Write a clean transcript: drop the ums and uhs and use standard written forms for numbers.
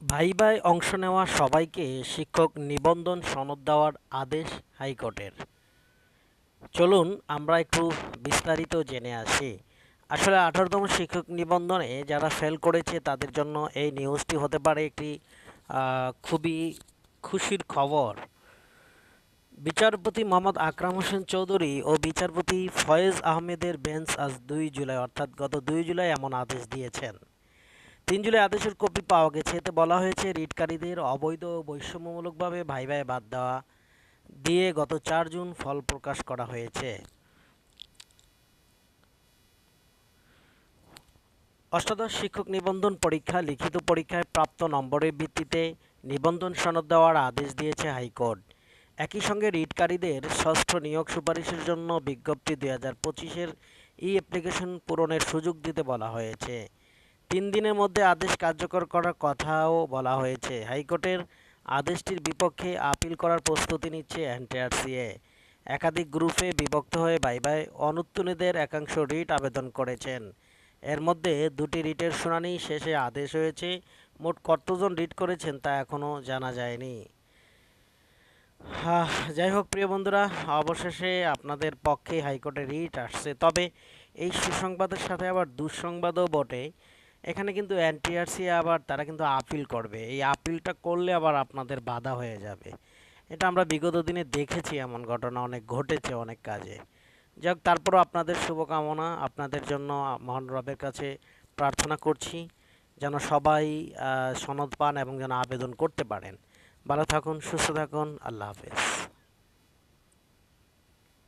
ভাইভায় অংশ নেওয়া সবাইকে শিক্ষক নিবন্ধন সনদ দেওয়ার আদেশ হাইকোর্টের। চলুন আমরা একটু বিস্তারিত জেনে আসি। আসলে 18তম শিক্ষক নিবন্ধনে যারা ফেল করেছে তাদের জন্য এই নিউজটি হতে পারে একটি খুবই খুশির খবর। বিচারপতি মোহাম্মদ আকরাম হোসেন চৌধুরী ও বিচারপতি ফয়েজ আহমেদের বেঞ্চ আজ 2 জুলাই অর্থাৎ গত 2 জুলাই এমন আদেশ দিয়েছেন। 3 জুলাই আদেশের কপি পাওয়া গেছে। এতে বলা হয়েছে রিটকারীদের অবৈধ ও বৈষম্যমূলকভাবে ভাইভায় বাদ দেওয়া দিয়ে গত 4 জুন ফল প্রকাশ করা হয়েছে। অষ্টাদশ শিক্ষক নিবন্ধন পরীক্ষা লিখিত পরীক্ষায় প্রাপ্ত নম্বরের ভিত্তিতে নিবন্ধন সনদ দেওয়ার আদেশ দিয়েছে হাইকোর্ট। একই সঙ্গে রিটকারীদের ষষ্ঠ নিয়োগ সুপারিশের জন্য বিজ্ঞপ্তি 2025-এর অ্যাপ্লিকেশন পূরণের সুযোগ দিতে বলা হয়েছে। 3 দিনের মধ্যে আদেশ কার্যকর করার কথাও বলা হয়েছে। হাইকোর্টের আদেশটির বিপক্ষে আপিল করার প্রস্তুতি নিচ্ছে এনটিআরসিএ। একাধিক গ্রুপে বিভক্ত হয়ে ভাইভায় অনুত্তীর্ণদের একাংশ রিট আবেদন করেছেন। এর মধ্যে 2টি রিটের শুনানি শেষে আদেশ হয়েছে। মোট কতজন রিট করেছেন তা এখনও জানা যায়নি। যাই হোক প্রিয় বন্ধুরা, অবশেষে আপনাদের পক্ষে হাইকোর্টে রিট আসছে। তবে এই সুসংবাদের সাথে আবার দুঃসংবাদও বটে। এখানে কিন্তু এনটিআরসি আবার তারা কিন্তু আপিল করবে। এই আপিলটা করলে আবার আপনাদের বাধা হয়ে যাবে। এটা আমরা বিগত দিনে দেখেছি, এমন ঘটনা অনেক ঘটেছে অনেক কাজে। যাক, তারপরও আপনাদের শুভকামনা, আপনাদের জন্য মহান রবের কাছে প্রার্থনা করছি যেন সবাই সনদ পান এবং যেন আবেদন করতে পারেন। ভালো থাকুন, সুস্থ থাকুন, আল্লাহ হাফেজ।